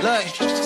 Look,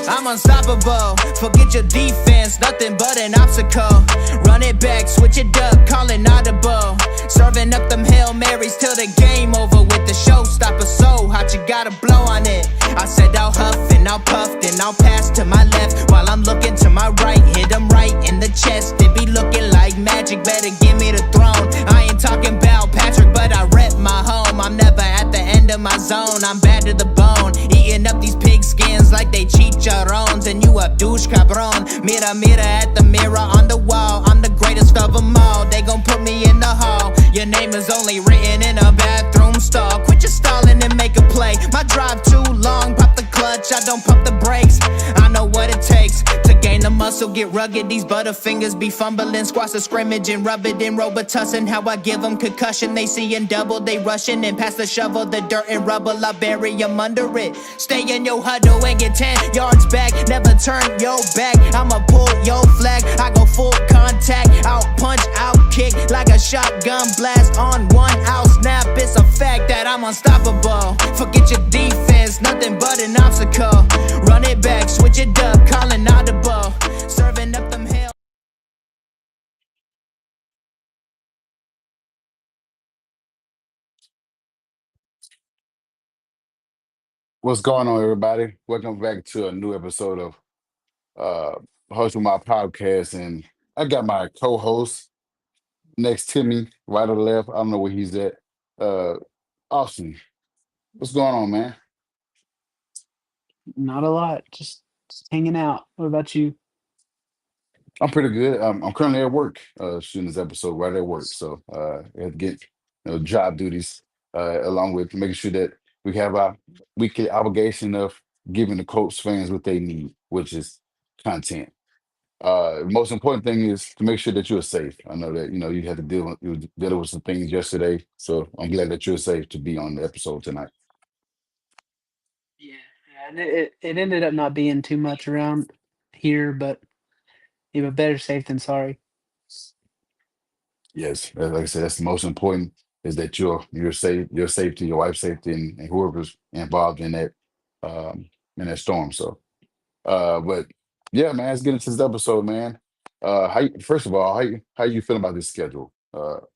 I'm unstoppable. Forget your defense, nothing but an obstacle. Run it back, switch it up, call it audible. Serving up them Hail Marys till the game over with the showstopper. So hot, you gotta blow on it. I said I'll huff and I'll puff, then I'll pass to my left while I'm looking to my right. Hit him right in the chest. It be looking like magic, better give me the throne. I ain't talking about Patrick, but I rep my home. I'm never at the end of my zone. I'm bad to the bone, eating up these pig skins like they chicharrones. And you a douche cabron. Mira, mira at the mirror on the wall. I'm the greatest of them all. They gon' put me in the hall. Your name is only written in a bathroom stall. Quit your stalling and make a play. My drive too long, pop the clutch, I don't pump the brakes. I know what it takes to gain the muscle, get rugged. These butterfingers be fumbling, squash the scrimmage and rub it in Robitussin. How I give them concussion, they seeing double, they rushing and pass the shovel, the dirt and rubble, I bury them under it. Stay in your huddle and get 10 yards back, never turn your back. I'ma pull your flag, I go full contact, out punch, out kick like a shotgun blast on one out snap. It's a fact that I'm unstoppable. Forget your defense, nothing but an obstacle. Run it back, switch it up, calling audible. Serving up them hell. What's going on, everybody? Welcome back to a new episode of uh hosting my podcast. And I got my co-host next to me, right or left. I don't know where he's at. Uh Austin, what's going on, man? Not a lot, just hanging out. What about you? I'm pretty good. I'm currently at work, shooting this episode right at work. So I have to get job duties along with making sure that we have our weekly obligation of giving the Colts fans what they need, which is content. Most important thing is to make sure that you're safe. I know that you had to you were dealing with some things yesterday, so I'm glad that you're safe to be on the episode tonight. Yeah, yeah, and it ended up not being too much around here, but better safe than sorry. Yes, like I said, that's the most important is that you're safe, your safety, your wife's safety, and whoever's involved um, in that storm. So, but yeah, man, let's get into this episode, man. First of all, how you feeling about this schedule?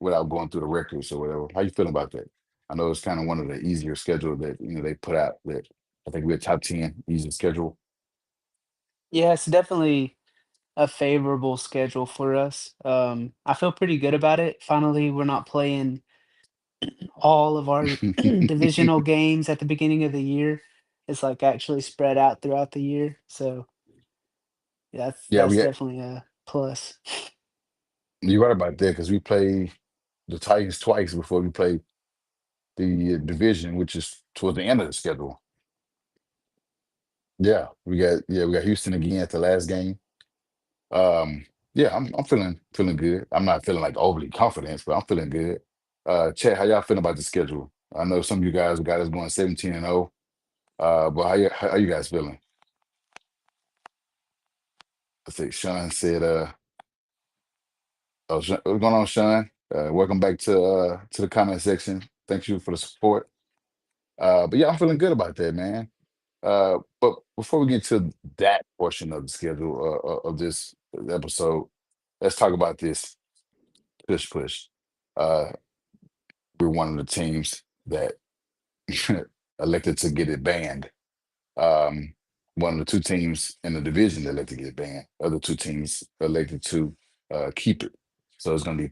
Without going through the records or whatever, how you feeling about that? I know it's kind of one of the easier schedules that they put out. That I think we're top 10 easy schedule. Yeah, it's definitely a favorable schedule for us. I feel pretty good about it. Finally, we're not playing all of our divisional games at the beginning of the year. It's like actually spread out throughout the year. So yeah, Yeah, that's definitely a plus. you're right about that because we play the Titans twice before we play the division, which is towards the end of the schedule. We got Houston again at the last game. Yeah, I'm feeling good. I'm not feeling like overly confident, but I'm feeling good. Chet, how y'all feeling about the schedule? I know some of you guys got us going 17-0. But how you guys feeling? I think Sean said, what's going on, Sean? Welcome back to the comment section. Thank you for the support. But yeah, I'm feeling good about that, man. But before we get to that portion of the schedule of this episode, let's talk about this push push. Uh, we're one of the teams that elected to get it banned. Um, One of the two teams in the division that elected to get it banned. Other two teams elected to keep it. So it's gonna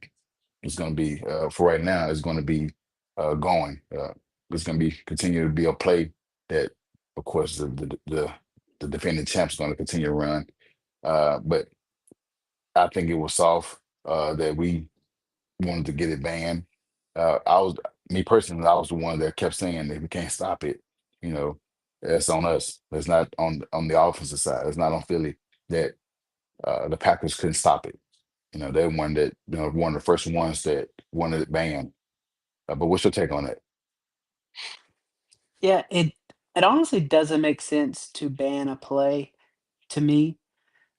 be for right now. It's gonna be going. It's gonna be continue to be a play that, of course, the defending champs going to continue to run. But I think it was soft that we wanted to get it banned. I was Me personally, I was the one that kept saying that we can't stop it. You know, it's on us. It's not on the offensive side. It's not on Philly that the Packers couldn't stop it. They're one that one of the first ones that wanted it banned. But what's your take on that? Yeah, it honestly doesn't make sense to ban a play to me.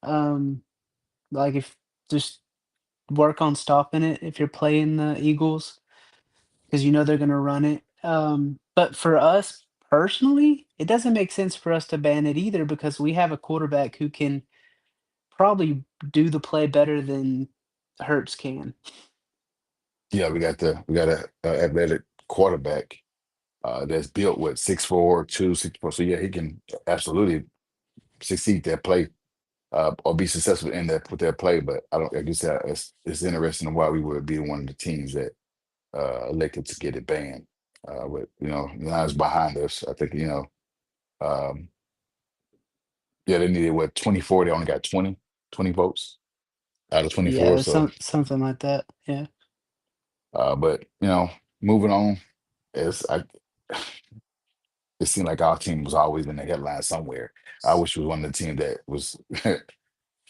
Um, like if just work on stopping it if you're playing the Eagles because they're gonna run it. But for us personally, it doesn't make sense for us to ban it either because we have a quarterback who can probably do the play better than Hurts can. Yeah, we got a athletic quarterback that's built with 6'4", 264. So yeah, he can absolutely succeed that play or be successful in that with that play. But I don't. Like you said, it's interesting why we would be one of the teams that elected to get it banned. With the Lions behind us, I think um, yeah, they needed what 24. They only got 20 votes out of Yeah, 24. or So, something like that. Yeah. but moving on, it's I. It seemed like our team was always in the headline somewhere. I wish we was one of the teams that was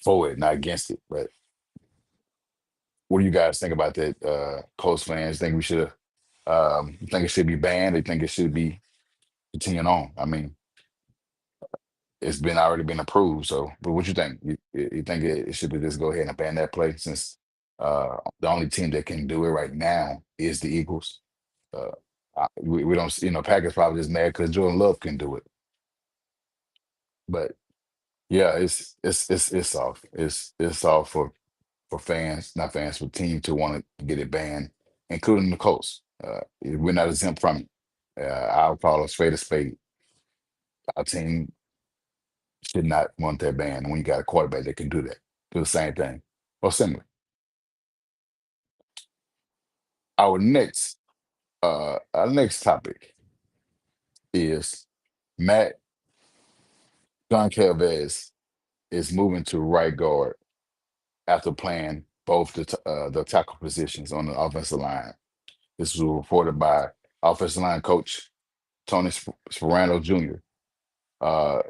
for it, not against it. But what do you guys think about that? Colts fans think we should. You think it should be banned? They think it should be continuing on. I mean, it's been already been approved. So, but what you think? You think it should be just go ahead and ban that play since the only team that can do it right now is the Eagles. Uh, we don't, Packers probably just mad because Jordan Love can do it. But yeah, it's off. It's off for fans, not fans, for teams to want to get it banned, including the Colts. We're not exempt from it. I'll call a spade a spade. Our team should not want that ban when you got a quarterback that can do the same thing or similar. Our next topic is Matt Goncalves is moving to right guard after playing both the tackle positions on the offensive line. This was reported by offensive line coach Tony Sperano Jr. Uh,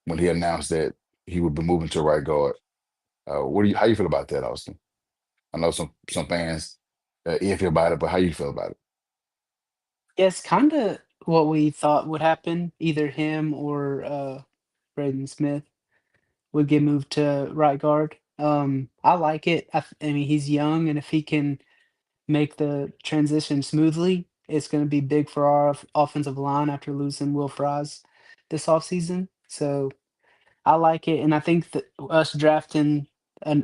when he announced that he would be moving to right guard. How you feel about that, Austin? I know some fans iffy about it, but how you feel about it? Yeah, it's kinda what we thought would happen. Either him or Braden Smith would get moved to right guard. I like it. I mean, he's young, and if he can make the transition smoothly, it's going to be big for our offensive line after losing Will Fries this offseason. So I like it, and I think that us drafting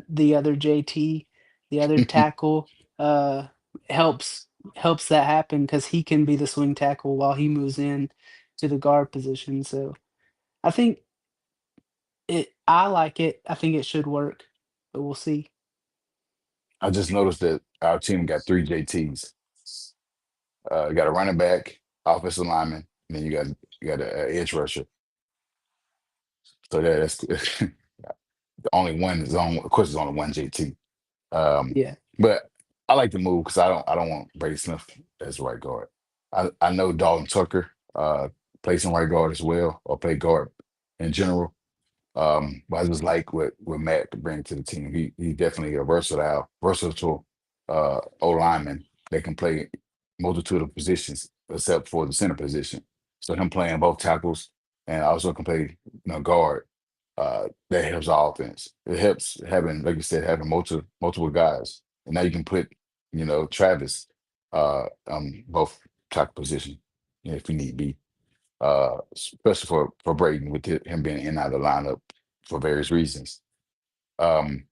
the other JT, the other tackle, uh, helps helps that happen because he can be the swing tackle while he moves in to the guard position. So I think I like it. I think it should work, but we'll see. I just noticed that our team got three JTs. You got a running back, offensive lineman, and then you got a edge rusher. So that's the only one is on. Of course, there's only one JT. Um, Yeah. but I like the move because I don't want Brady Smith as right guard. I know Dalton Tucker plays in right guard as well, or play guard in general. But I just like what Matt could bring to the team. He definitely a versatile O lineman that can play multitude of positions except for the center position. So him playing both tackles and also can play guard. That helps our offense. It helps having, like you said, having multiple guys. And now you can put, Travis both tackle position if you need be, especially for Brayton with him being in and out of the lineup for various reasons. Um,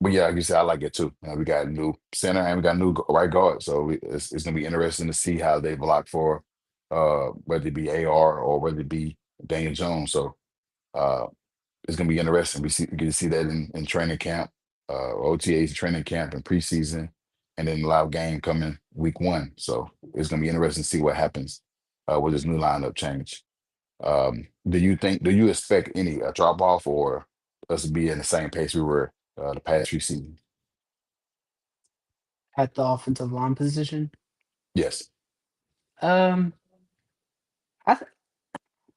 but yeah, like you said, I like it too. We got a new center and we got a new right guard, so it's gonna be interesting to see how they block for whether it be AR or whether it be Daniel Jones. So uh, it's gonna be interesting. We get to see that in training camp, OTAs training camp and preseason, and then live game coming week 1. So it's gonna be interesting to see what happens with this new lineup change. Do you expect any drop off or us to be in the same pace we were the past few seasons? At the offensive line position. Yes, Um, I th-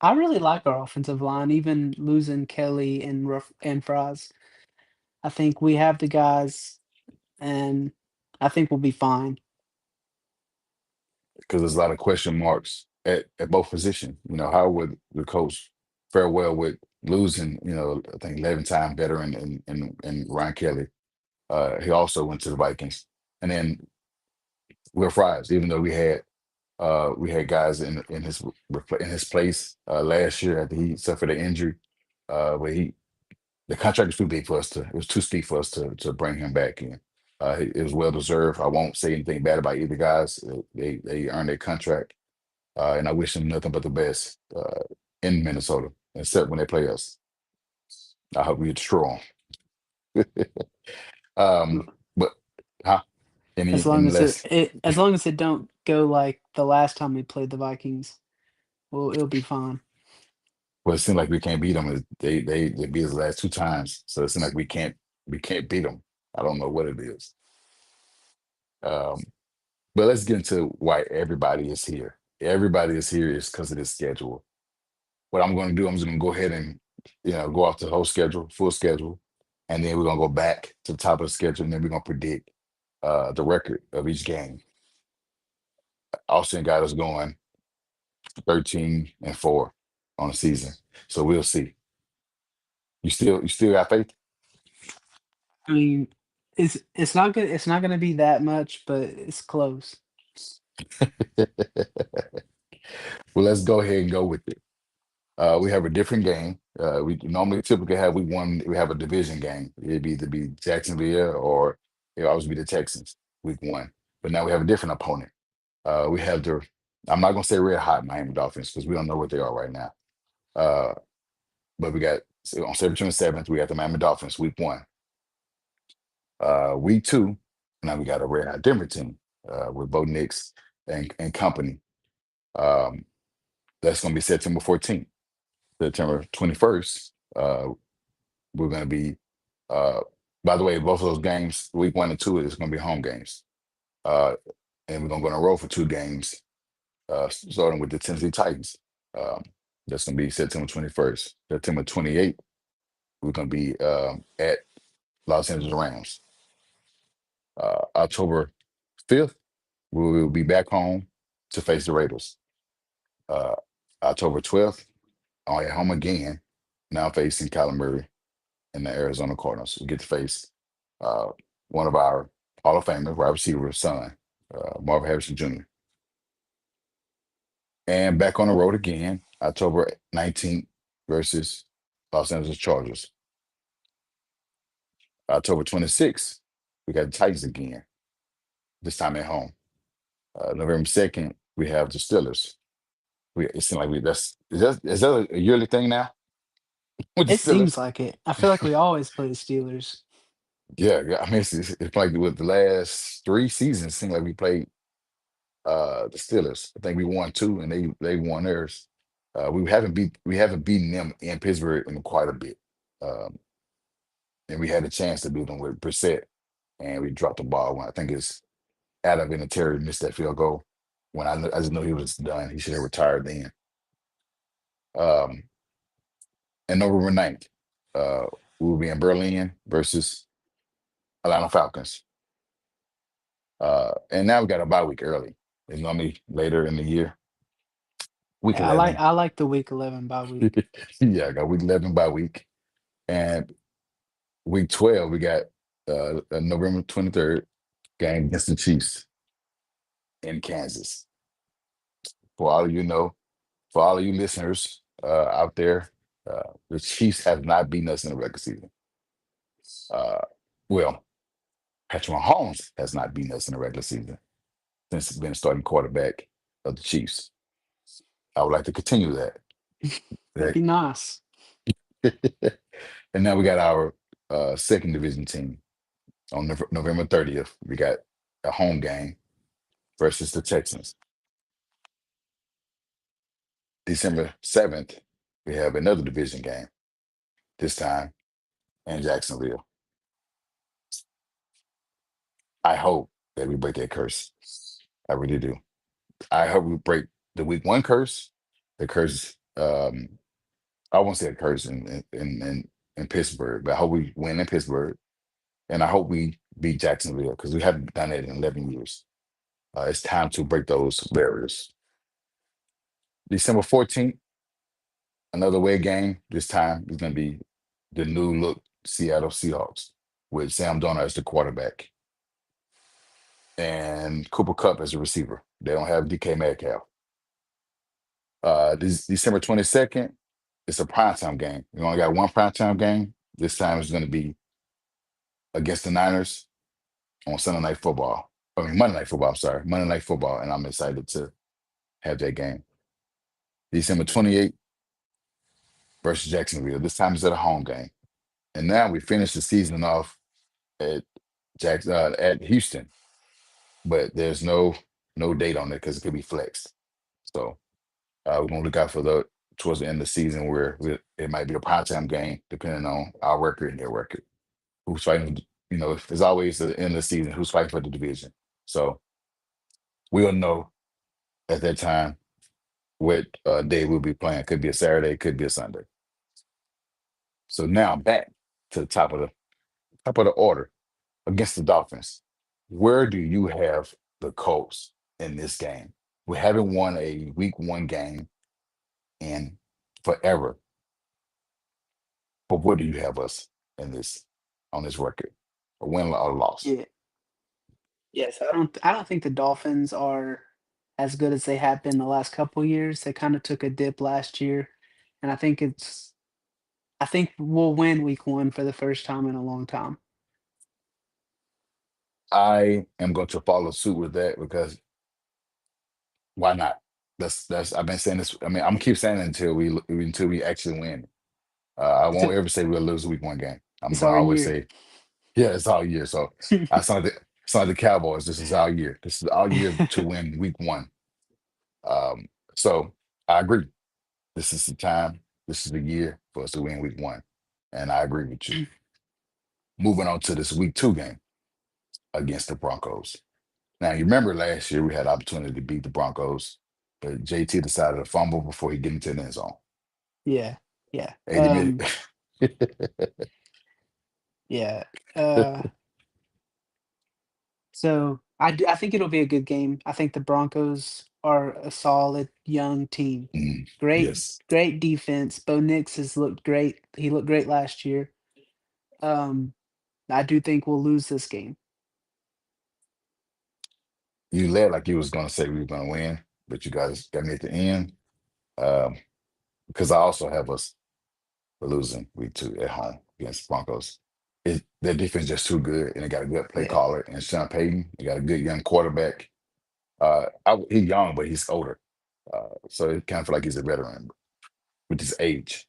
I really like our offensive line, even losing Kelly and Fries. I think we have the guys, and I think we'll be fine. because there's a lot of question marks at both positions. How would the coach fare well with losing? I think 11-time veteran and Ryan Kelly. He also went to the Vikings, and then Will Fries, even though we had We had guys in his place last year after he suffered an injury. But the contract was too big for us to. It was too steep for us to bring him back in. It was well deserved. I won't say anything bad about either guys. They earned their contract, and I wish them nothing but the best in Minnesota, except when they play us. I hope we destroy them. But huh? Any less? as long as it don't go like the last time we played the Vikings, well, it'll be fine. Well, it seems like we can't beat them. They beat us the last two times, so it seems like we can't beat them. I don't know what it is. Um, but let's get into why everybody is here. Everybody is here is because of this schedule. What I'm going to do, I'm just going to go ahead and go off the whole schedule, full schedule, and then we're going to go back to the top of the schedule, and then we're going to predict the record of each game. Austin got us going 13-4 on the season, so we'll see. You still got faith? I mean, it's not gonna be that much, but it's close. Well, let's go ahead and go with it. We have a different game. We normally typically have week one, we have a division game. It'd be either be Jacksonville or it always be the Texans week one. But now we have a different opponent. We have I'm not gonna say red hot Miami Dolphins because we don't know what they are right now. Uh, but we got on September 7th, we got the Miami Dolphins week one. Week two, now we got a red hot Denver team with Bo Nix and company. Um, that's gonna be September 14th. September 21st, we're going to be, uh, by the way, both of those games, week one and two, is going to be home games. Uh, and we're going to go on a road for two games, starting with the Tennessee Titans. Um, that's going to be September 21st. September 28th, we're going to be at Los Angeles Rams. October 5th, we will be back home to face the Raiders. Uh, October 12th, at home again, now facing Kyler Murray and the Arizona Cardinals. We get to face uh, one of our Hall of Famers, wide receiver son, Marvin Harrison Jr. And back on the road again, October 19th versus Los Angeles Chargers. October 26th, we got the Titans again, this time at home. November 2nd, we have the Steelers. It seems like is that a yearly thing now with the It seems Steelers? like it. I feel like we always play the Steelers. Yeah, yeah. I mean, it's like with the last three seasons, seemed like we played the Steelers. I think we won two, and they won theirs. We haven't beaten them in Pittsburgh in quite a bit, um, and we had a chance to beat them with Brissett, and we dropped the ball. When I think it's Adam Vinatieri missed that field goal. When I just know he was done. He should have retired then. Um, and November 9th, uh, we will be in Berlin versus Atlanta Falcons. And now we got a bye week early. It's normally later in the year, week Yeah, 11. I like the week 11 bye week. Yeah, I got week 11 by week. And week 12, we got a November 23rd game against the Chiefs in Kansas. For all of you know, for all of you listeners out there, the Chiefs have not beaten us in the regular season. Uh, well, Patrick Mahomes has not beaten us in the regular season since he's been starting quarterback of the Chiefs. I would like to continue that. That'd be nice. And now we got our second division team on November 30th. We got a home game versus the Texans. December 7th, we have another division game, this time in Jacksonville. I hope that we break that curse. I really do. I hope we break the week one curse, the curse. I won't say a curse in Pittsburgh, but I hope we win in Pittsburgh, and I hope we beat Jacksonville because we haven't done it in 11 years. It's time to break those barriers. December 14th, another away game. This time is going to be the new look Seattle Seahawks with Sam Darnold as the quarterback. and Cooper Cup as a receiver. They don't have DK Metcalf. This December 22nd, it's a primetime game. We only got one primetime game. This time it's going to be against the Niners on Sunday Night Football. I mean, Monday Night Football, I'm sorry. Monday Night Football, and I'm excited to have that game. December 28th versus Jacksonville. This time it's at a home game. And now we finish the season off at at Houston, but there's no date on it because it could be flexed. So we're gonna look out for the towards the end of the season where it might be a primetime game, depending on our record and their record. Who's fighting? You know, there's always at the end of the season who's fighting for the division. So we'll know at that time what day we'll be playing. Could be a Saturday, could be a Sunday. So now back to the top of the order against the Dolphins. Where do you have the Colts in this game? We haven't won a week 1 game in forever. But where do you have us in this on this record? A win or a loss? Yeah. Yes, I don't think the Dolphins are as good as they have been the last couple years. They kinda took a dip last year, and I think we'll win week 1 for the first time in a long time. I am going to follow suit with that because why not? That's I've been saying this. I mean, I'm gonna keep saying it until we actually win. I It's a won't ever say we'll lose week 1 game. I'm it's gonna our always year. say, yeah, it's all year. So I sound like the Cowboys. This is our year. This is our year to win week 1. Um, so I agree. This is the time. This is the year for us to win week 1, and I agree with you. Moving on to this week 2 game against the Broncos. Now you remember last year we had opportunity to beat the Broncos, but JT decided to fumble before he get into the end zone. Yeah, yeah, 80 minute. yeah, uh, so I think it'll be a good game. I think the Broncos are a solid young team. Mm, Great yes, great defense. Bo Nix has looked great. He looked great last year. Um, I do think we'll lose this game. you led like you was gonna say we were gonna win, but you guys got me at the end. Um, because I also have us losing week 2 at home against Broncos. Their defense just too good, and they got a good play Yeah, caller and Sean Payton. They got a good young quarterback. He's young, but he's older, so it kind of feel like he's a veteran with his age.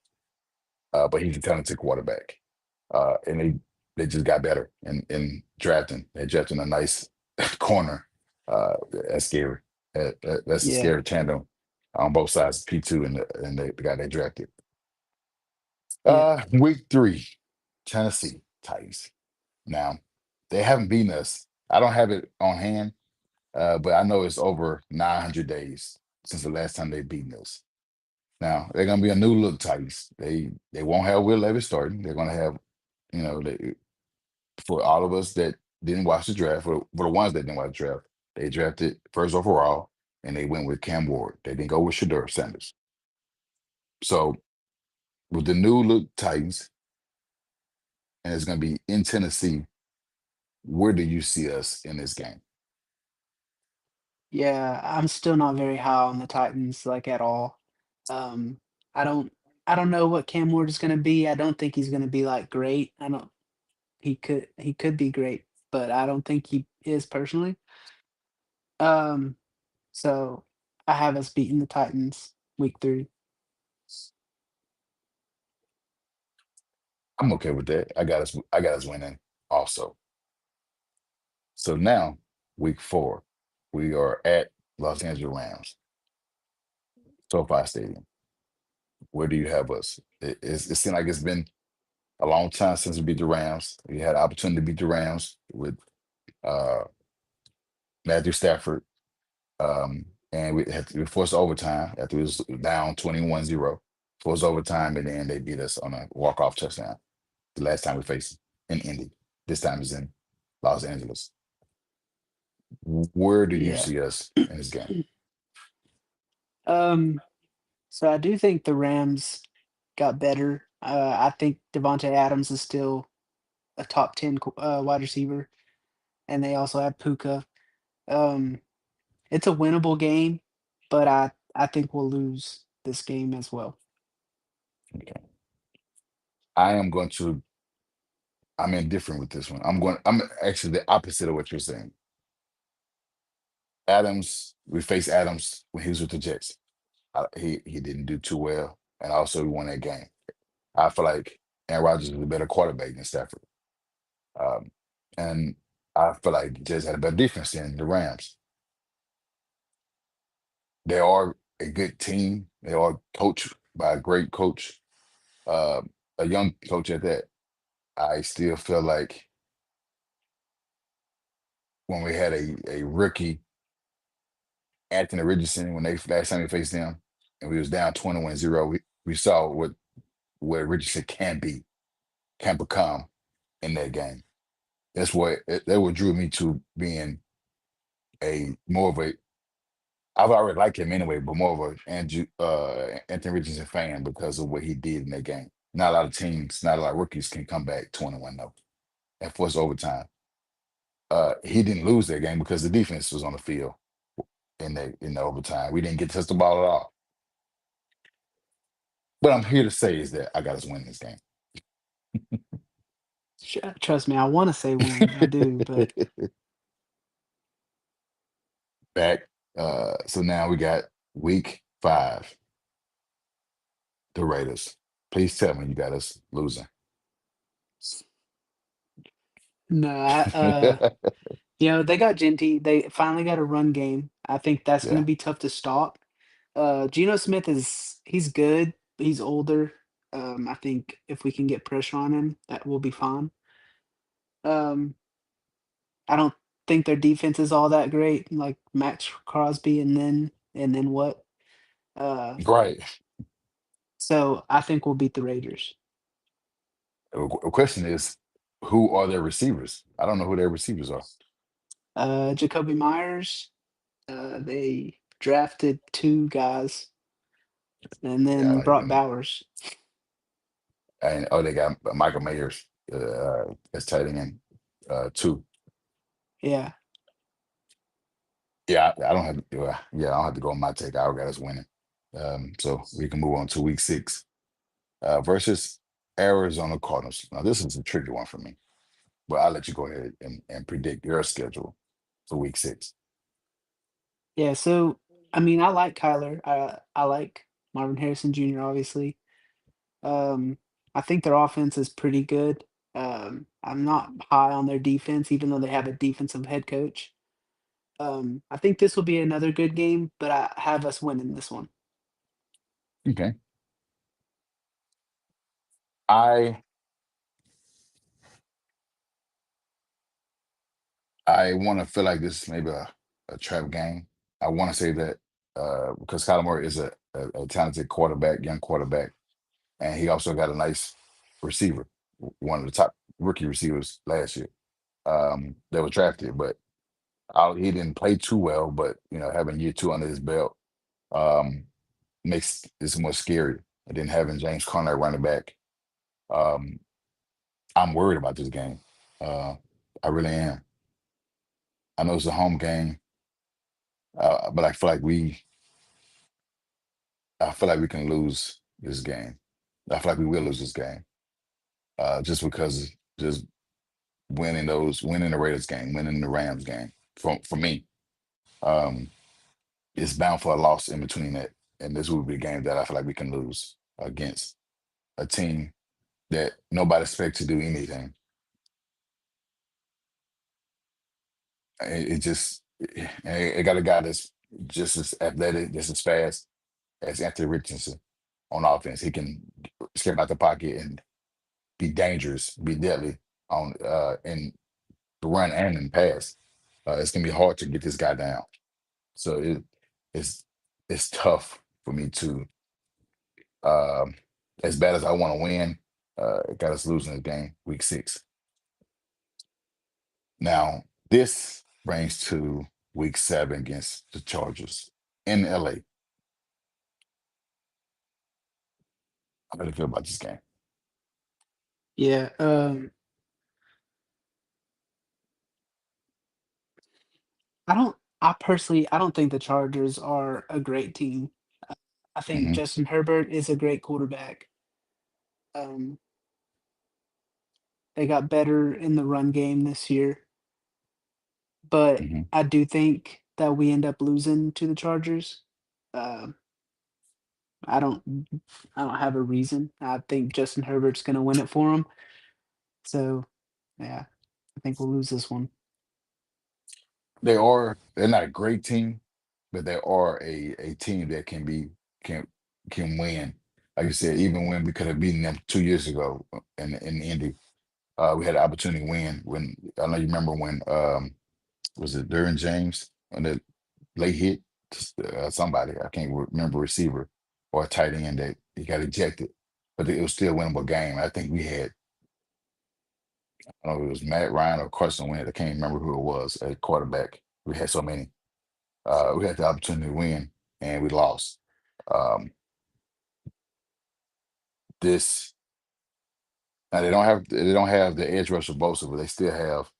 But he's a talented quarterback, and they just got better in drafting. They drafting a nice corner. That's scary. That's a yeah, scary tandem on both sides, P2 and the guy they drafted. yeah, Week 3, Tennessee Titans. Now, they haven't beaten us. I don't have it on hand, but I know it's over 900 days since the last time they've beaten us. Now, they're gonna be a new look Titans. They won't have Will Levis starting. They're gonna have, for all of us that didn't watch the draft, for the ones that didn't watch the draft, they drafted first overall and they went with Cam Ward. They didn't go with Shador Sanders. So with the new look Titans, and it's gonna be in Tennessee, where do you see us in this game? yeah. I'm still not very high on the Titans, like, at all. Um, I don't I don't know what Cam Ward is gonna be. I don't think he's gonna be, like, great. I don't he could be great, but I don't think he is personally. Um, so I have us beating the Titans week 3. I'm okay with that. I got us winning also. So now, week 4, we are at Los Angeles Rams, SoFi Stadium. Where do you have us? It seems like it's been a long time since we beat the Rams. We had an opportunity to beat the Rams with uh, Matthew Stafford, and we forced overtime after it was down 21-0. Forced overtime, and then they beat us on a walk-off touchdown. The last time we faced in Indy. This time is in Los Angeles. Where do you Yeah. see us in this game? Um, so I do think the Rams got better. I think Devontae Adams is still a top 10 wide receiver, and they also have Puka. Um, it's a winnable game, but I think we'll lose this game as well. Okay. I am going to. I'm indifferent with this one. I'm actually the opposite of what you're saying. Adams, we faced Adams when he was with the Jets. He didn't do too well, and also we won that game. I feel like Aaron Rodgers is a better quarterback than Stafford, um, and I feel like the Jets had a better defense than the Rams. They are a good team. They are coached by a great coach, uh, a young coach at that. I still feel like when we had a rookie, Anthony Richardson, when they last time we faced them, and we was down 21-0, we saw what Richardson can be, can become in that game. That what drew me to being a more of a I've already liked him anyway, but more of a Anthony Richardson fan because of what he did in that game. Not a lot of teams, not a lot of rookies can come back 21-0 and force overtime. He didn't lose that game because the defense was on the field in the overtime. We didn't get to touch the ball at all. What I'm here to say is that I got us winning this game. Trust me, I wanna say win, I do, but Back. So now we got week 5, the Raiders. Please tell me you got us losing. no, they got Genty. They finally got a run game. I think that's gonna Yeah. be tough to stop. Geno Smith he's good. He's older. I think if we can get pressure on him, that will be fine. Um, I don't think their defense is all that great, like Max Crosby and then what? Uh, Right. so I think we'll beat the Raiders. The question is, who are their receivers? I don't know who their receivers are. Jacoby Myers, they drafted 2 guys and Yeah, I then don't brought even. Bowers. And they got Michael Mayers as tight end, too. Yeah. Yeah, I don't have. Yeah, I don't have to go on my take. I got us winning. So we can move on to week 6 versus Arizona Cardinals. Now this is a tricky one for me, but I'll let you go ahead and predict your schedule for week 6. Yeah, so, I mean, I like Kyler. I like Marvin Harrison Jr., obviously. Um, I think their offense is pretty good. I'm not high on their defense, even though they have a defensive head coach. I think this will be another good game, but I have us winning this one. Okay. I I want to feel like this is maybe a trap game. I want to say that because Kyler Murray is a talented quarterback, young quarterback, and he also got a nice receiver, one of the top rookie receivers last year that was drafted. But he didn't play too well. But having year 2 under his belt um, makes this more scary. And then having James Conner running back, um, I'm worried about this game. Uh, I really am. I know it's a home game, but I feel like we can lose this game. I feel like we will lose this game, just because just winning the Raiders game, winning the Rams game. For me, um, it's bound for a loss in between that, and this will be a game that I feel like we can lose against a team that nobody expects to do anything. It just it got a guy that's just as athletic, just as fast as Anthony Richardson on offense. He can skip out the pocket and be dangerous, be deadly on in the run and in pass. It's gonna be hard to get this guy down. So it's it's tough for me to um as bad as I want to win, it got us losing the game week 6. Now this brings to week 7 against the Chargers in LA. How do you feel about this game? Yeah, I don't I personally, I don't think the Chargers are a great team. I think Hmm. Justin Herbert is a great quarterback. Um, they got better in the run game this year, but Hmm. I do think that we end up losing to the Chargers. Um, I don't, I don't have a reason. I think Justin Herbert's going to win it for him. So yeah, I think we'll lose this one. They're not a great team, but they are a team that can can win. Like you said, even when we could have beaten them 2 years ago in Indy, we had an opportunity to win. When I know you remember when was it Duran James on the late hit to somebody, I can't remember, receiver or a tight end, that he got ejected, but it was still a winnable game. I think we had, I don't know if it was Matt Ryan or Carson Wentz. I can't remember who it was at quarterback. We had so many. We had the opportunity to win and we lost. Um, this Now they don't have the edge rusher Bosa, but they still have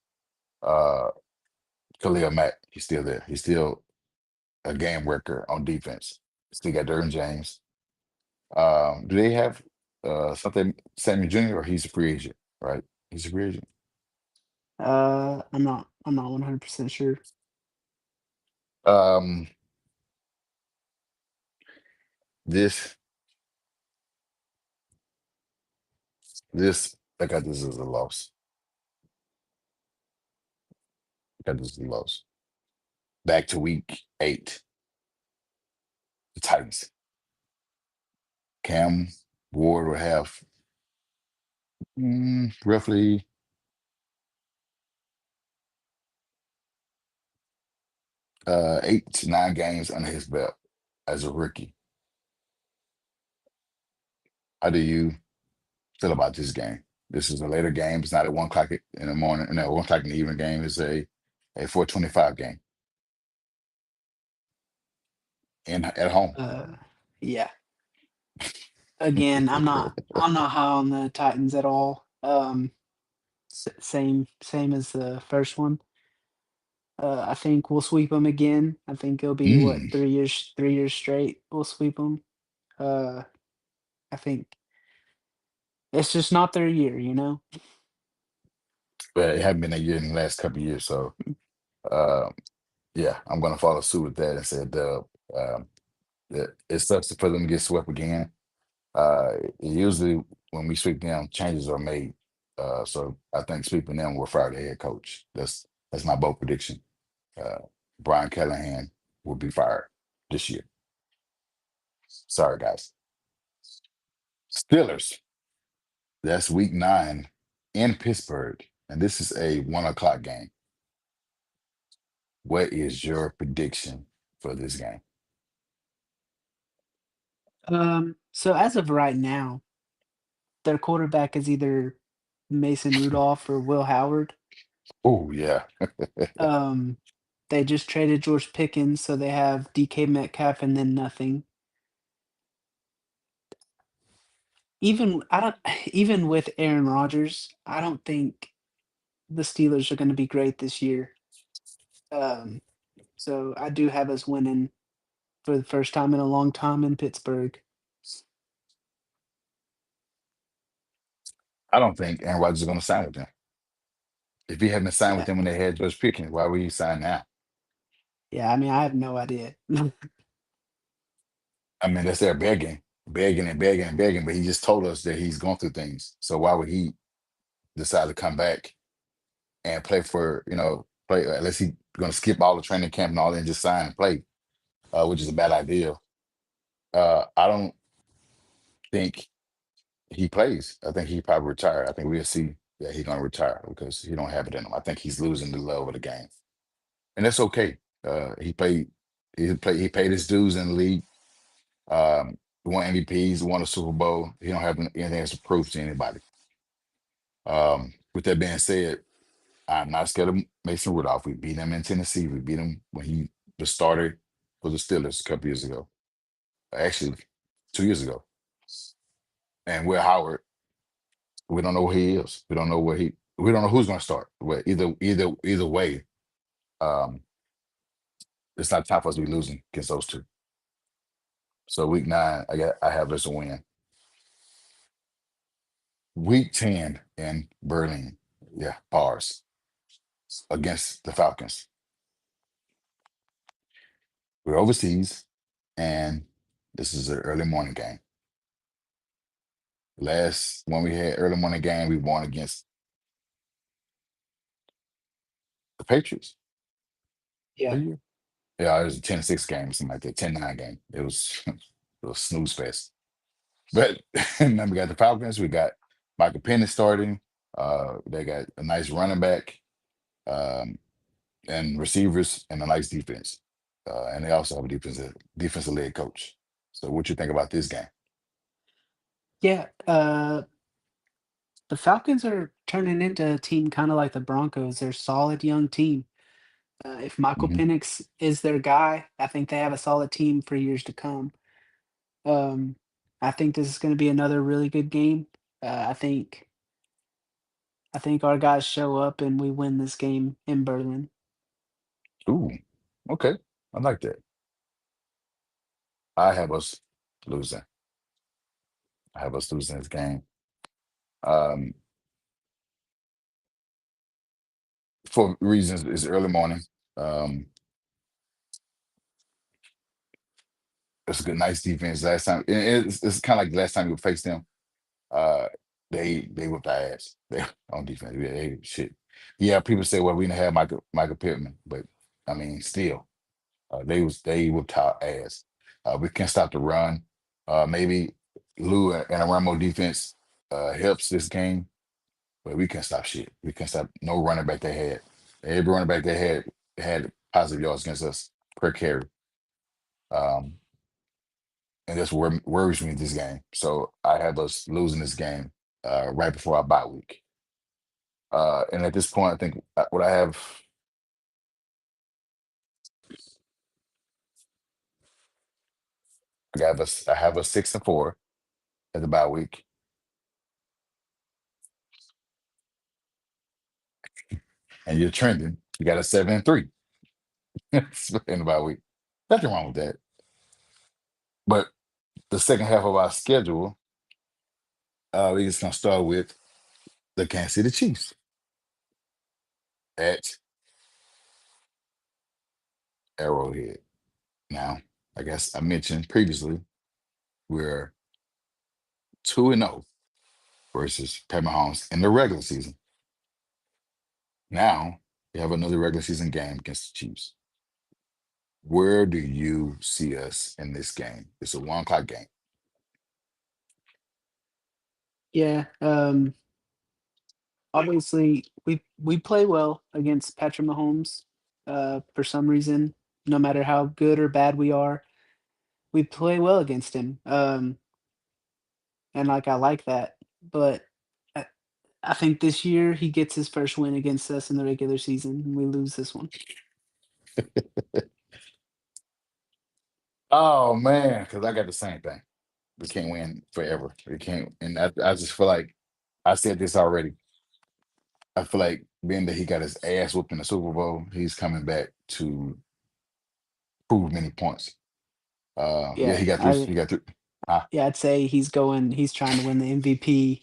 uh Khalil Mack. He's still there. He's still a game worker on defense. Still got Derwin James. Do they have something Samuel Jr. or he's a free agent, right? He's a free agent. I'm not 100% sure. Um, this I got this as a loss. I got this as a loss. Back to week 8, the Titans. Cam Ward will have roughly 8 to 9 games under his belt as a rookie. How do you feel about this game? This is a later game. It's not at 1 o'clock in the morning. No, 1 o'clock in the evening game. It's a 4:25 game in at home. Uh, yeah. Again, I'm not high on the Titans at all. Same as the first one. I think we'll sweep them again. I think it'll be what, Mm, 3 years straight. We'll sweep them. Uh, I think it's just not their year, you know. but it hasn't been a year in the last couple of years, so uh, yeah, I'm gonna follow suit with that and say dub. It sucks for them to get swept again. Usually when we sweep them, changes are made. So I think sweeping them will fire the head coach. That's my bold prediction. Uh, Brian Callahan will be fired this year. Sorry, guys. Steelers. That's week 9 in Pittsburgh, and this is a 1 o'clock game. What is your prediction for this game? So as of right now, their quarterback is either Mason Rudolph or Will Howard. Oh yeah. Um, they just traded George Pickens, so they have DK Metcalf and then nothing. Even I don't even with Aaron Rodgers, I don't think the Steelers are gonna be great this year. Um, so I do have us winning for the first time in a long time in Pittsburgh. I don't think Aaron Rodgers is going to sign with them. If he hadn't signed with Yeah, them when they had George Pickens, why would he sign now? yeah, I mean, I have no idea. I mean, that's their begging, begging and begging and begging, but he just told us that he's going through things. So why would he decide to come back and play for, play, unless he's going to skip all the training camp and all that and just sign and play, which is a bad idea. I don't think he plays. I think he probably retire. I think we'll see that he's going to retire because he don't have it in him. I think he's losing the love of the game, and that's okay. He paid his dues in the league. He won MVPs, won a Super Bowl. He don't have anything else to prove to anybody. With that being said, I'm not scared of Mason Rudolph. We beat him in Tennessee. We beat him when he was starter for the Steelers a couple years ago. Actually, 2 years ago. And Will Howard, we don't know who he is. We don't know who's going to start. Well, either way, um, it's not time for us to be losing against those two. So week 9, I have us a win. Week 10 in Berlin, yeah, bars against the Falcons. We're overseas, and this is an early morning game. Last when we had early morning game, we won against the Patriots. Yeah. That year? Yeah, it was a 10-6 game, something like that, 10-9 game. It was it was snooze fest. But and then we got the Falcons. We got Michael Penix starting. They got a nice running back, um, and receivers, and a nice defense. And they also have a defensive led coach. So, what you think about this game? Yeah, the Falcons are turning into a team kinda like the Broncos. They're a solid young team. If Michael Hmm. Penix is their guy, I think they have a solid team for years to come. Um, I think this is gonna be another really good game. I think our guys show up and we win this game in Berlin. Ooh, okay, I like that. I have us losing. I have us losing this game. Um, for reasons, it's early morning. Um, it's a good, nice defense. Last time, it's kind of like the last time we faced them. Uh, they whipped our ass. They on defense. Yeah, shit. Yeah, people say, well, we didn't have Michael Pittman, but I mean, still, they whipped our ass. We can't stop the run. Maybe Lou and Aramo defense helps this game, but we can't stop shit. We can't stop no running back they had. Every running back they had positive yards against us per carry. Um, and that's what worries me in this game. So I have us losing this game right before our bye week. And at this point, I think what I have a 6-4 at the bye week, and you're trending. You got a 7-3 in the bye week. Nothing wrong with that. But the second half of our schedule, we just gonna start with the Kansas City Chiefs at Arrowhead. Now, I guess I mentioned previously we're 2-0 versus Pat Mahomes in the regular season. Now we have another regular season game against the Chiefs. Where do you see us in this game? It's a 1 o'clock game. Yeah, obviously, we play well against Patrick Mahomes, for some reason, no matter how good or bad we are, we play well against him, and, like, I like that, but I I think this year he gets his first win against us in the regular season, and we lose this one. Oh man, because I got the same thing. We can't win forever. We can't, and I just feel like I said this already. I feel like being that he got his ass whooped in the Super Bowl, he's coming back to prove many points. Yeah, Yeah, he got three. Huh? yeah, I'd say he's trying to win the MVP.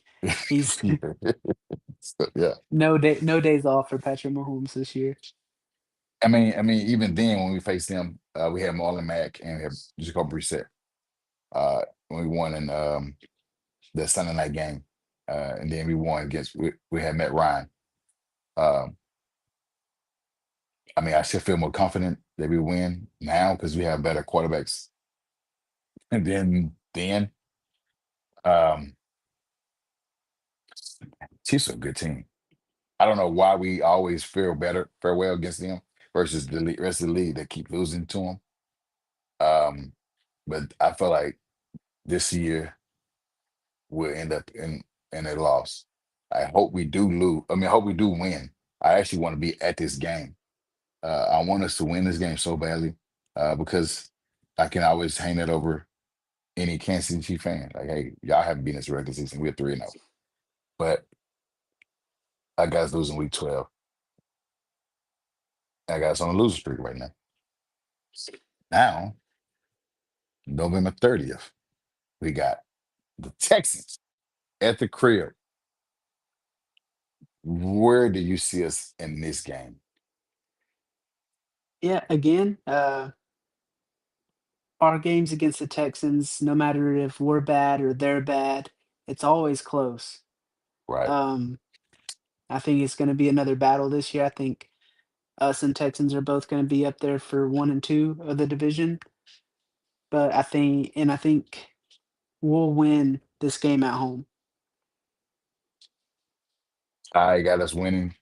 He's Yeah. So, yeah. no days off for Patrick Mahomes this year. I mean, even then when we faced them, we had Marlon Mack and we had Jacob Brissett. When we won in the Sunday night game, and then we had Matt Ryan. Um, I mean, I should feel more confident that we win now because we have better quarterbacks. And then um, Chiefs are a good team. I don't know why we always fare well against them versus the rest of the league that keep losing to them. Um, but I feel like this year we'll end up in a loss. I hope we do lose. I mean, I hope we do win. I actually want to be at this game. I want us to win this game so badly because I can always hang it over any Kansas City Chief fan. Like, hey, y'all haven't been this regular season. We're 3-0. But I got us losing week 12. I got us on a losing streak right now. Now, November 30th, we got the Texans at the crib. Where do you see us in this game? Yeah, again, our games against the Texans, no matter if we're bad or they're bad, it's always close. Right. Um, I think it's gonna be another battle this year. I think us and Texans are both gonna be up there for 1 and 2 of the division, but I think we'll win this game at home. I got us winning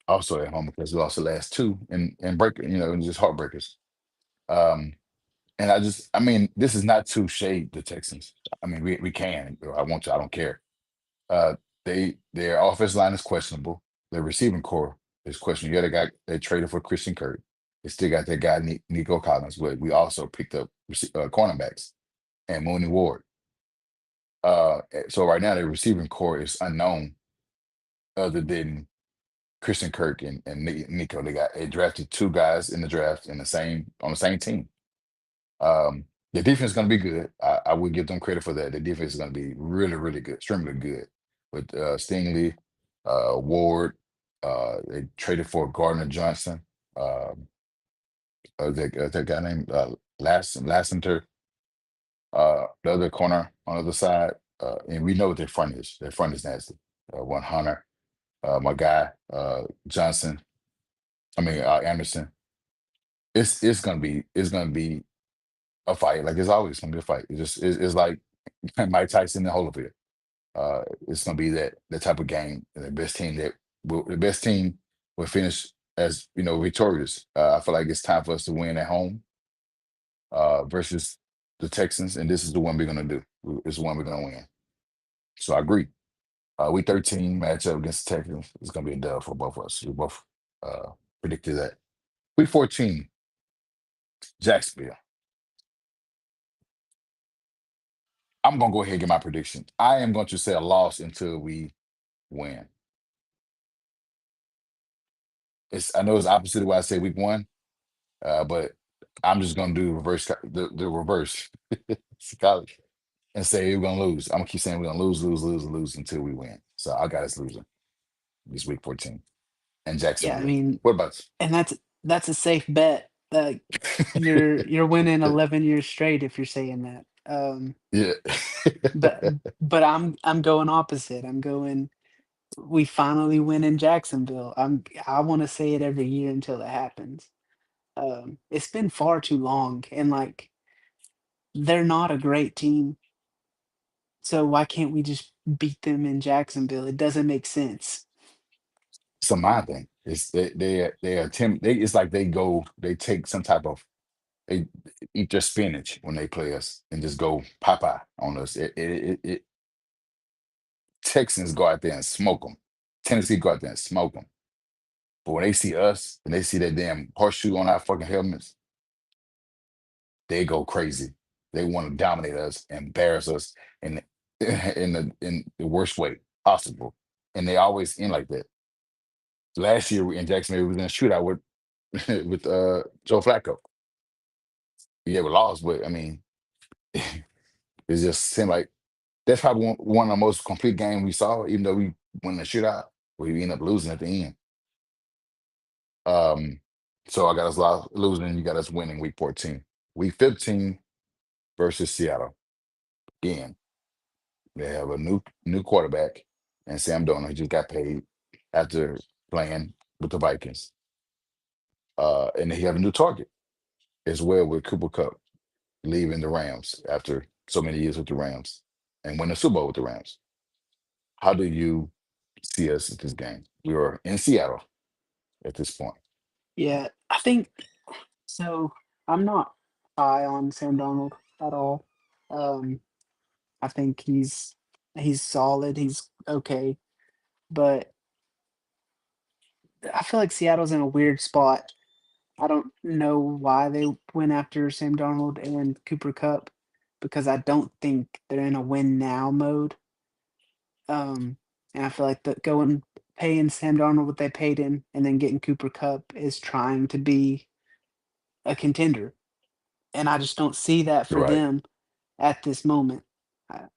also at home because we lost the last two and break, and just heartbreakers. Um, and I mean, this is not to shade the Texans. I mean, we can. I want to. I don't care. Uh, their offensive line is questionable. Their receiving core is questionable. Yeah, they traded for Christian Kirk. They still got that guy Nico Collins, but we also picked up cornerbacks and Mooney Ward. So right now their receiving core is unknown, other than Christian Kirk and Nico. They drafted two guys in the draft in the same on the same team. The defense is going to be good. I would give them credit for that. The defense is going to be really, really good, extremely good. With Stingley, Ward, they traded for Gardner Johnson. Um, that guy named Lassiter, the other corner on the other side. And we know what their front is. Their front is nasty. One Hunter, my guy Johnson. I mean Anderson. It's gonna be a fight. Like it's always gonna be a fight. It's like Mike Tyson and Holyfield. It's gonna be that type of game. And the best team will finish as victorious. I feel like it's time for us to win at home versus the Texans, and this is the one we're gonna do. It's the one we're gonna win. So I agree. Week 13 matchup against the Texans is gonna be a dub for both of us. We both uh, predicted that. Week 14, Jacksonville. I'm gonna go ahead and get my prediction. I am going to say a loss until we win. I know it's opposite of what I said week one, but I'm just gonna do the reverse psychology and say we're gonna lose. I'm gonna keep saying we're gonna lose, lose, lose, lose until we win. So I got us losing this week 14 and Yeah, I Jacksonville. mean, What about and that's a safe bet. You're winning you? 11 years straight if you're saying that. Yeah. But but I'm going opposite. I'm going we finally win in Jacksonville. I want to say it every year until it happens. It's been far too long, and like they're not a great team. So why can't we just beat them in Jacksonville? It doesn't make sense. It's a mind thing. They attempt it's like they take some type of they eat their spinach when they play us and just go papa on us. Texans go out there and smoke them. Tennessee go out there and smoke them. But when they see us and they see that damn horseshoe on our fucking helmets, they go crazy. They want to dominate us, embarrass us in in the worst way possible. And they always end like that. Last year in Jacksonville, we was in a shootout with with Joe Flacco. Yeah, we lost, but I mean, it just seemed like that's probably one of the most complete games we saw, even though we won the shootout, we ended up losing at the end. Um, so I got us losing, and you got us winning week 14. Week 15 versus Seattle. Again, they have a new quarterback, and Sam Darnold. He just got paid after playing with the Vikings. And they have a new target as well with Cooper Cup leaving the Rams after so many years with the Rams and win the Super Bowl with the Rams. How do you see us at this game? We are in Seattle at this point. Yeah, I think so. I'm not high on Sam Donald at all. Um, I think he's solid. He's okay, but I feel like Seattle's in a weird spot. I don't know why they went after Sam Darnold and Cooper Cup because I don't think they're in a win now mode. Um, and I feel like the going paying Sam Darnold what they paid him and then getting Cooper Cup is trying to be a contender. and I just don't see that for Right. them at this moment. I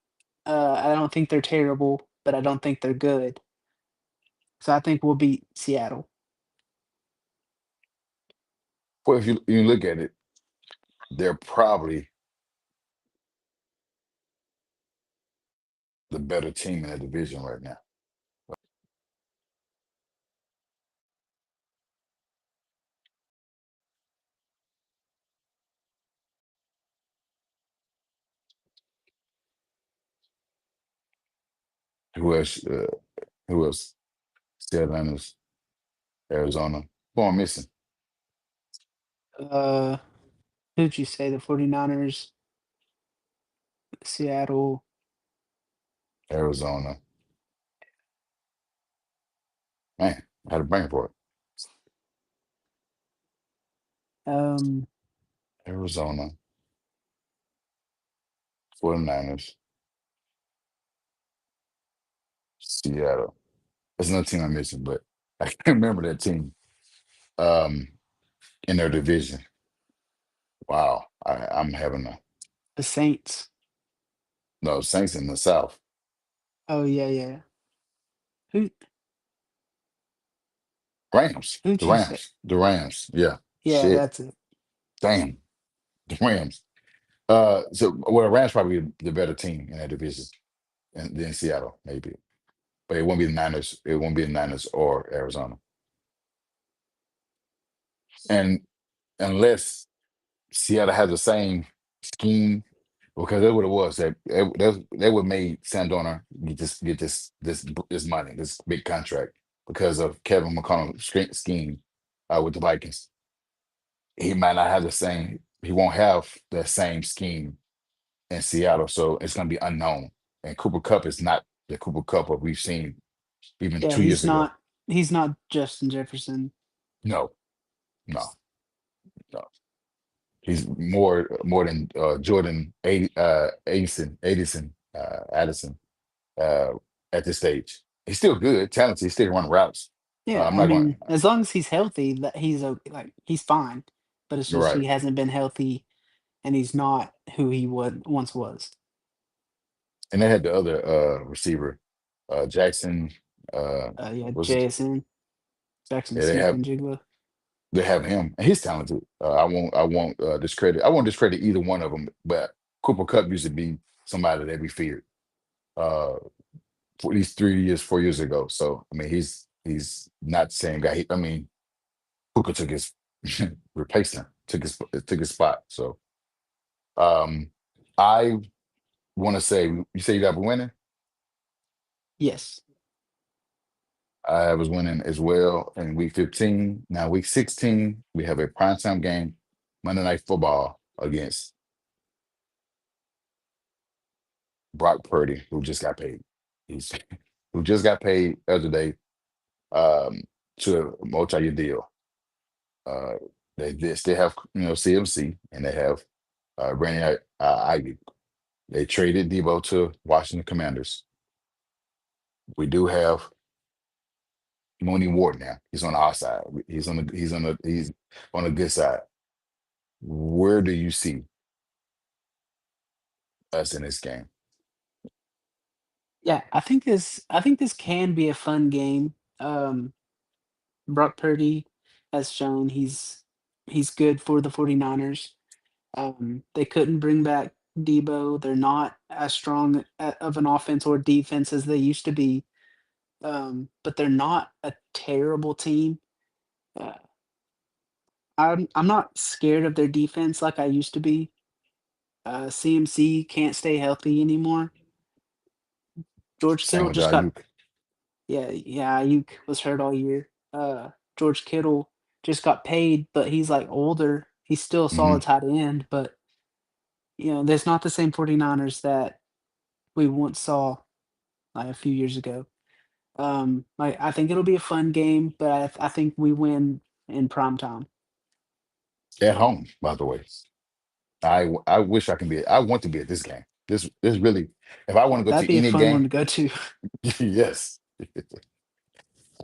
I don't think they're terrible, but I don't think they're good. So I think we'll beat Seattle. Well, if you look at it, they're probably the better team in the division right now. Who else? Who else? Seattle, Arizona. Who I'm missing? Uh, who'd you say? The 49ers, Seattle, Arizona. Man, I had a brain for it. um, Arizona, 49ers, Seattle. That's another team I'm missing, but I can't remember that team um, in their division. Wow. I'm having a the Saints. no Saints in the South. Oh, yeah, yeah. Who Rams. The who'd you say? Rams. The Rams. Yeah. Yeah, Shit. that's it. Damn. The Rams. Rams probably the better team in that division than Seattle, maybe. But it won't be the Niners. It won't be the Niners or Arizona. And unless Seattle has the same scheme, because that's what it was. They would made Sandona get this money, this big contract because of Kevin McConnell's scheme with the Vikings. He might not have the same. He won't have that same scheme in Seattle, so it's going to be unknown. And Cooper Cup is not the Cooper Cup that we've seen even Yeah, 2 years ago. he's not Justin Jefferson. No, no, no. He's more than Jordan Addison uh, at this stage. He's still good, talented. He still run routes. Yeah, I'm I not going mean, as long as he's healthy, that he's like he's fine. But it's just right. he hasn't been healthy, and he's not who he would once was. And they had the other receiver, Jackson. Yeah, Was it? JSN, Jackson Yeah, Smith and Jigba. they have him, and he's talented. I won't discredit. I won't discredit either one of them. But Cooper Cup used to be somebody that we feared uh, for these 3 years, 4 years ago. So I mean, he's not the same guy. I mean, Puka took his replaced him, took his spot. So I want to say you say you got winning. Yes. I was winning as well in week 15. Now week 16, we have a primetime game, Monday Night Football against Brock Purdy, who just got paid. He's who just got paid the other day um, to a multi-year deal. Uh, they still have CMC and they have Brandon Ivy. They traded Debo to Washington Commanders. We do have Mooney Ward now. He's on our side. He's on the good side. Where do you see us in this game? Yeah, I think this can be a fun game. Brock Purdy has shown he's good for the 49ers. They couldn't bring back Debo. They're not as strong of an offense or defense as they used to be. But they're not a terrible team. Uh, I'm not scared of their defense like I used to be. CMC can't stay healthy anymore. George Same Kittle with just got Ayuk. yeah, Ayuk was hurt all year. George Kittle just got paid, but he's like older. He's still a Hmm. solid tight end, but there's not the same 49ers that we once saw like a few years ago. Like I think it'll be a fun game, but I think we win in prime time. At home, by the way. I wish I can be. I want to be at this game. This really. If I want Yeah, to go that'd to be a any fun one game, to go to. yes,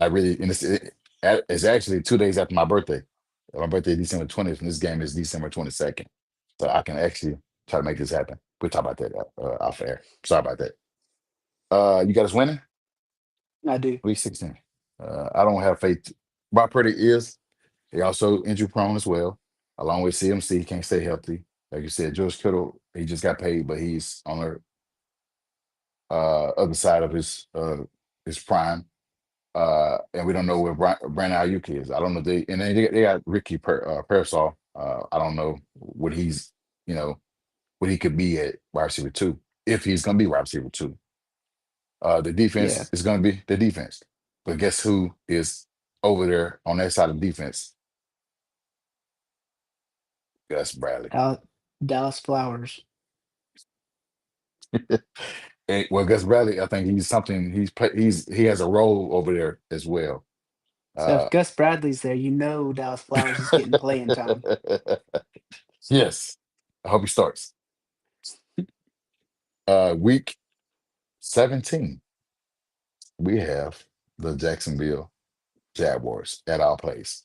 I really. And it's actually 2 days after my birthday. My birthday is December 20th, and this game is December 22nd. So I can actually try to make this happen. We'll talk about that off air. Sorry about that. You got us winning? I do. Week 16. I don't have faith. Brock Purdy is. He also injury prone as well, along with CMC. He can't stay healthy. Like you said, George Kittle, he just got paid, but he's on the other side of his prime. And we don't know where Brandon Ayuk is. I don't know. And then they got Ricky Parasol. I don't know what he's, you know, what he could be at wide receiver two, if he's going to be wide receiver two. The Yeah. defense is going to be the defense. But guess who is over there on that side of the defense? Gus Bradley. Dal Dallas Flowers. Well, Gus Bradley, I think he's something. He has a role over there as well. So if Uh, Gus Bradley's there, you know Dallas Flowers is getting playing time. yes, I hope he starts. Week 17, we have the Jacksonville Jaguars at our place.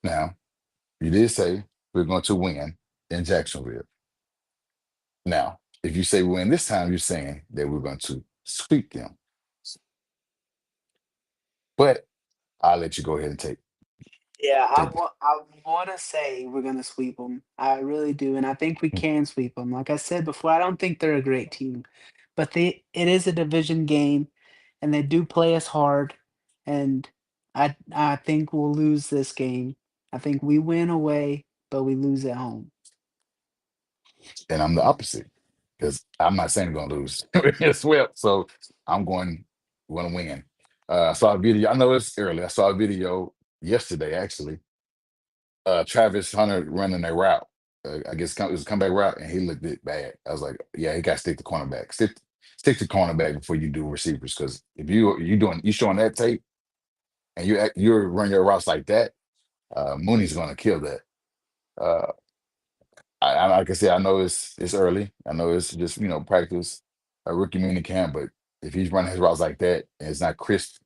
Now, you did say we're going to win in Jacksonville. Now, if you say win this time, you're saying that we're going to sweep them. But I'll let you go ahead and Yeah, take. I wanna say we're gonna sweep them. I really do, and I think we can sweep them. Like I said before, I don't think they're a great team, but it is a division game, and they do play us hard, and I think we'll lose this game. I think we win away, but we lose at home. And I'm the opposite because I'm not saying we're gonna lose. We're gonna swept, so I'm going we're gonna win. I saw a video. I know it's early. I saw a video yesterday actually. Travis Hunter running a route. I guess it was a comeback route, and he looked it bad. I was like, yeah, he got to stick to cornerback. Stick to cornerback before you do receivers, because if you showing that tape and you're running your routes like that, Mooney's gonna kill that. Uh, like I said, I know it's early. I know it's just practice, a rookie mini camp. But if he's running his routes like that and it's not crisp,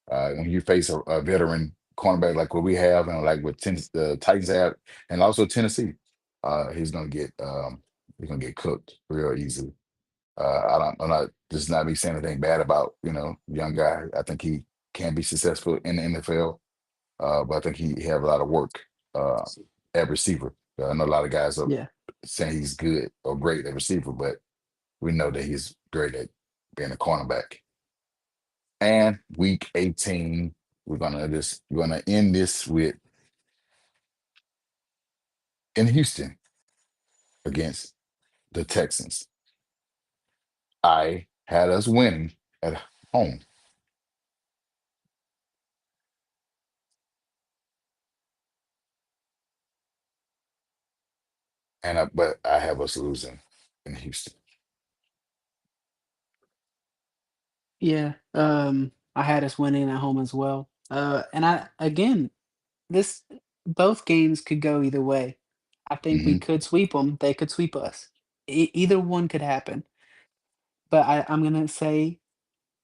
when you face a veteran cornerback like what we have and like what the Titans have, and also Tennessee, he's gonna get cooked real easily. I'm not just not be saying anything bad about young guy. I think he can be successful in the NFL, but I think he have a lot of work uh, at receiver. I know a lot of guys are Yeah. saying he's good or great at receiver, but we know that he's great at being a cornerback. And week 18, we're gonna end this with in Houston against the Texans. I had us winning at home, but I have us losing in Houston. Yeah, I had us winning at home as well. And I again, this both games could go either way. I think we Hmm. could sweep them. They could sweep us. Either one could happen. But I'm gonna say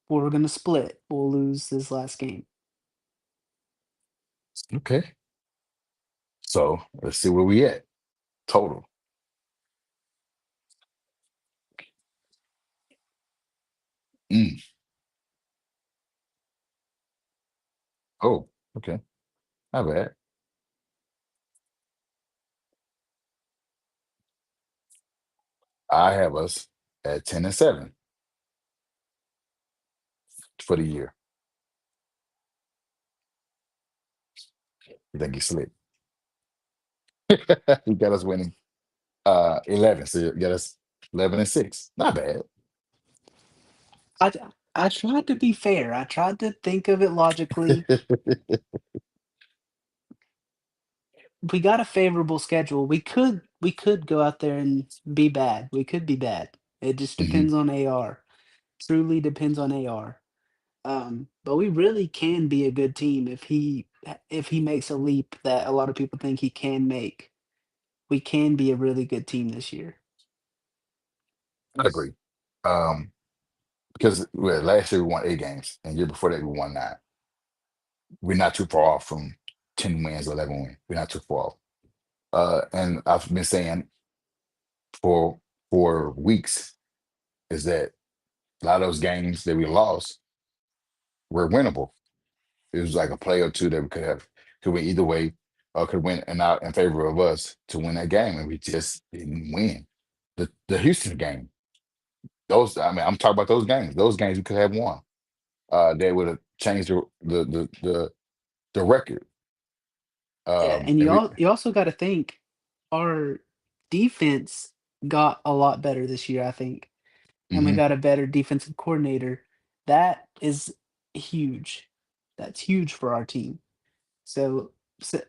we're gonna split. We'll lose this last game. Okay, so let's see where we at total. Mm. Oh, okay, not bad. I have us at 10-7 for the year. You think he's slick? He got us winning 11. So you got us 11-6. Not bad. I t- I tried to be fair. I tried to think of it logically. We got a favorable schedule. We could go out there and be bad. We could be bad. It just Hmm. depends on AR. Truly depends on AR. But we really can be a good team if he makes a leap that a lot of people think he can make. We can be a really good team this year. I agree. Um, because last year we won 8 games, and year before that we won 9. We're not too far off from 10 wins, 11 wins. We're not too far off. And I've been saying for weeks is that a lot of those games that we lost were winnable. It was like a play or two that we could win either way, or could win and out in favor of us to win that game, and we just didn't win. The Houston game, those I mean, I'm talking about those games. Those games we could have won. They would have changed the record. Yeah, and And we, you also gotta think our defense got a lot better this year, I think, and we hmm got a better defensive coordinator. That is huge. That's huge for our team. So,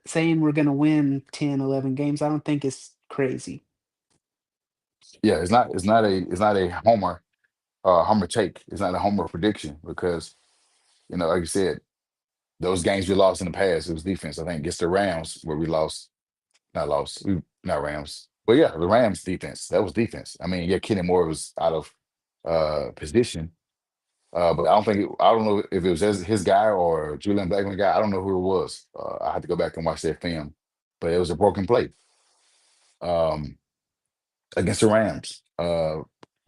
saying we're gonna win 10, 11 games, I don't think is crazy. yeah, it's not a homer take. It's not a homer prediction because like you said, those games we lost in the past, it was defense. I think against the Rams where we lost, not lost, we not Rams, but yeah, the Rams defense. That was defense. I mean, yeah, Kenny Moore was out of position, but I don't know if it was his guy or Julian Blackman guy. I don't know who it was. I had to go back and watch that film, but it was a broken play um, against the Rams,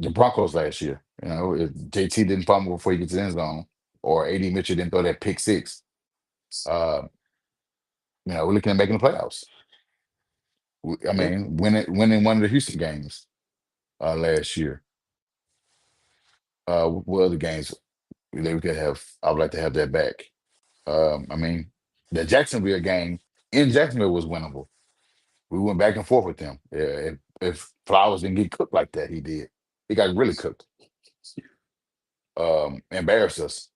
the Broncos last year. If JT didn't fumble before he gets to the end zone, or AD Mitchell didn't throw that pick six, uh, we're looking at making the playoffs. I Yeah. mean, winning one of the Houston games last year. What other games that we could have? I would like to have that back. I mean, the Jacksonville game in Jacksonville was winnable. We went back and forth with them. Yeah, if Flowers didn't get cooked like that, he did. He got really cooked. Embarrassed us.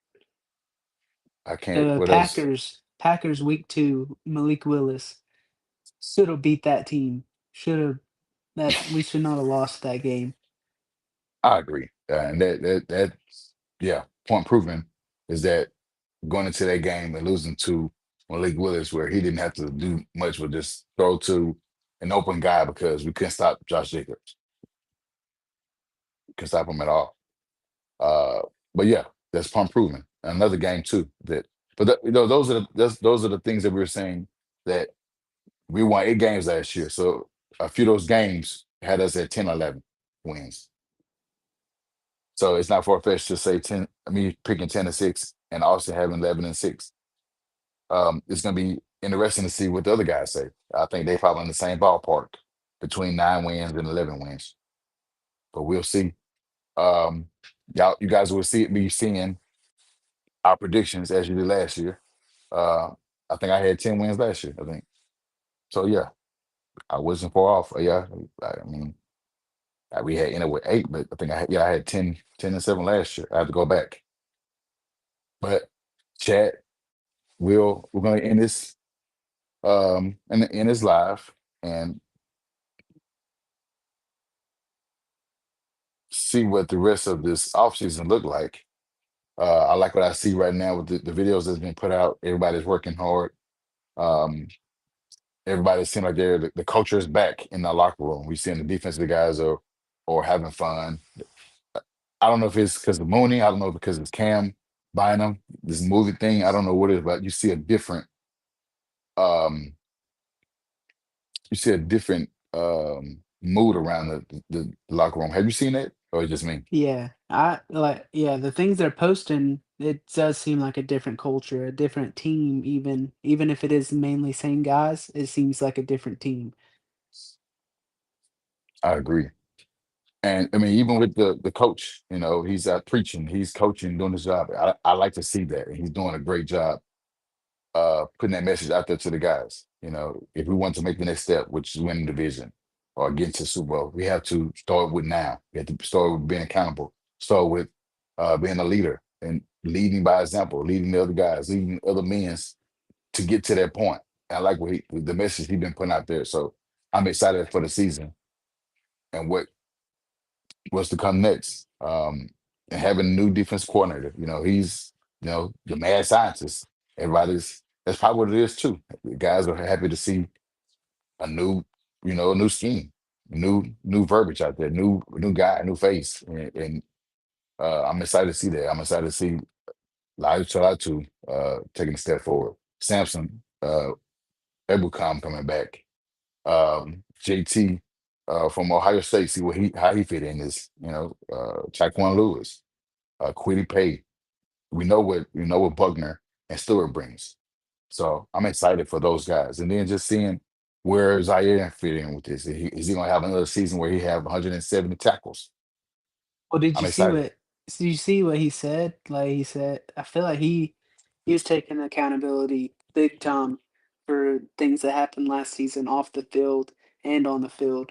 I can't. The What else? Packers week 2, Malik Willis should have beat that team. Should have that we should not have lost that game. I agree. And yeah, point proven is that going into that game and losing to Malik Willis, where he didn't have to do much with just throw to an open guy because we couldn't stop Josh Jacobs. Couldn't stop him at all. Uh, but yeah, that's pump proven. Another game too. Those are the things that we were saying that we won 8 games last year. So a few of those games had us at 10, 11 wins. So it's not far fetched to say 10. I mean, picking 10-6 and Austin having 11-6. It's going to be interesting to see what the other guys say. I think they probably in the same ballpark between 9 wins and 11 wins. But we'll see. Um, you guys will be seeing our predictions as you did last year. Uh, I think I had 10 wins last year. I think so. Yeah, I wasn't far off. Yeah, I mean, we had ended with 8, but I think I had 10-7 last year. I have to go back. But chat, we're going to end this and end this live and see what the rest of this offseason look like. I like what I see right now with the videos that's been put out. Everybody's working hard. Um, Everybody seems like the culture is back in the locker room. We seeing the defensive guys are having fun. I don't know if it's because of Mooney. I don't know because it's Cam buying them this movie thing. I don't know what it is, but you see a different um mood around the locker room. Have you seen it, or is it just me? Yeah, the things they're posting, it does seem like a different culture, a different team even if it is mainly same guys, it seems like a different team. I agree. And I mean, even with the coach, he's preaching, he's coaching, doing his job. I like to see that, and he's doing a great job putting that message out there to the guys. If we want to make the next step, which is winning the division or get to Super Bowl, we have to start with now. We have to start with being accountable. Start with being a leader and leading by example, leading the other guys, leading other men to get to that point. I like the message he's been putting out there. So I'm excited for the season and what's to come next. And having a new defense coordinator, he's the mad scientist. That's probably what it is too. The guys are happy to see a a new scheme, new verbiage out there, new guy, new face, and I'm excited to see that. I'm excited to see Latu taking a step forward. Samson, Ebukam coming back. JT. from Ohio State, see what he how he fit in this. Chaquan Lewis, Quiddy Pay. We know what Buckner and Stewart brings. So I'm excited for those guys, and then just seeing where Zaire fit in with this. Is he gonna have another season where he have 170 tackles? Well, did I'm you see excited. what did you see what he said? Like, he said I feel like he was taking accountability big time for things that happened last season off the field and on the field.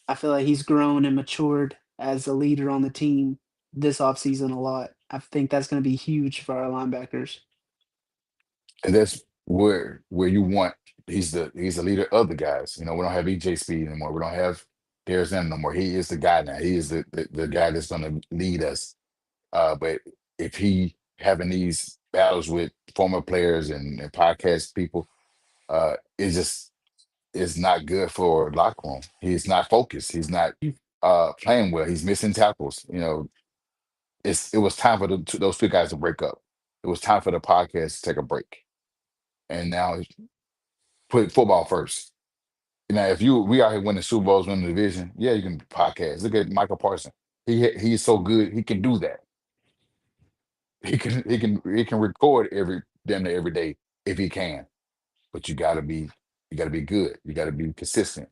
I feel like he's grown and matured as a leader on the team this offseason a lot. I think that's gonna be huge for our linebackers. And that's where you want. He's the leader of the guys. We don't have EJ Speed anymore. We don't have Darius Leonard no more. He is the guy now. He is the guy that's going to lead us. But if he having these battles with former players and podcast people, it just is not good for locker room. He's not focused. He's not playing well. He's missing tackles. It was time for those two guys to break up. It was time for the podcast to take a break. And now put football first. Now, if we out here winning Super Bowls, winning the division, yeah, you can podcast. Look at Michael Parsons. He's so good. He can do that. He can record every damn near every day if he can. But you gotta be good. You gotta be consistent.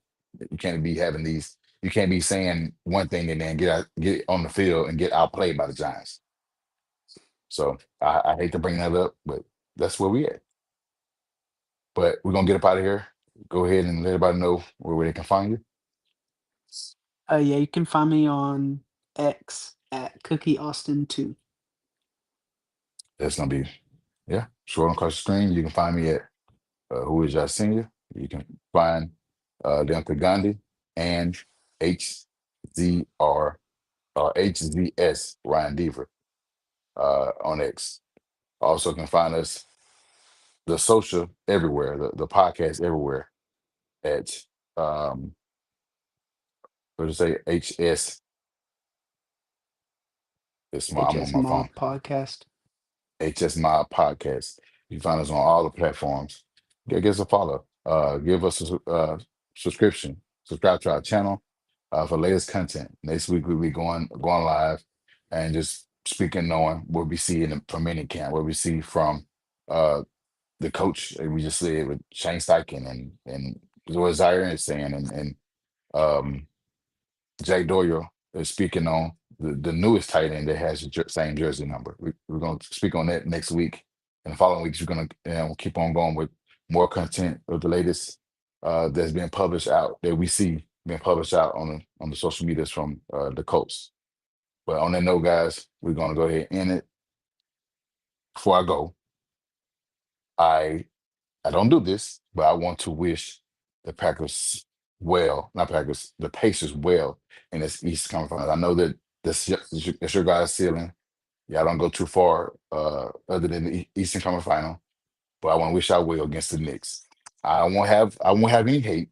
You can't be having these. You can't be saying one thing and then get on the field and get outplayed by the Giants. So I hate to bring that up, but that's where we at. But we're gonna get up out of here. Go ahead and let everybody know where they can find you. Yeah, you can find me on X at Cookie Austin 2. That's gonna be, yeah, short across the screen. You can find me at Who Is Your Senior. You can find the Uncle Gandhi and HZR or HZS Ryan Deaver on X. Also can find us the social everywhere, the podcast everywhere at what did you say? HS. I'm on HS my phone. Mob Podcast. HS Mob Podcast. You can find us on all the platforms. Give us a follow. Give us a subscription. Subscribe to our channel for latest content. Next week we'll be going live and just speaking, knowing what we see from mini camp, what we see from uh, the coach. We just said with Shane Steichen and what Zaire is saying, and um, Jake Doyle is speaking on the newest tight end that has the same jersey number. We're going to speak on that next week. And the following weeks, we're going to keep on going with more content of the latest that's being published out that we see being published out on the social medias from the Colts. But on that note, guys, we're going to go ahead and end it. Before I go, I I don't do this, but I want to wish the Packers well, not Packers, the Pacers well in this East Conference. I know that that's your guys' ceiling. Y'all don't go too far other than the Eastern Conference Final, but I want to wish y'all well against the Knicks. I won't have any hate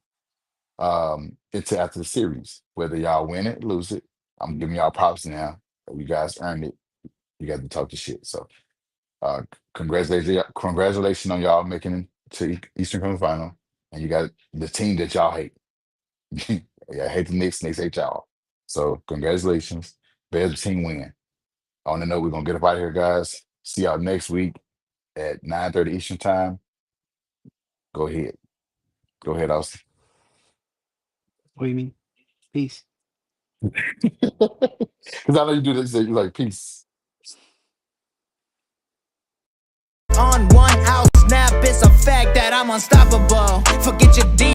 until after the series, whether y'all win it, lose it. I'm giving y'all props now. You guys earned it. You got to talk the shit. So uh, congratulations on y'all making it to Eastern Conference Final, and you got the team that y'all hate. Yeah, I hate the Knicks. Knicks hate y'all. So congratulations, Bears team win. On the note, we're gonna get up out of here, guys. See y'all next week at 9:30 Eastern time. Go ahead, go ahead, Austin. What do you mean? Peace. Because I know you do this. You're like peace. On one out snap, it's a fact that I'm unstoppable. Forget your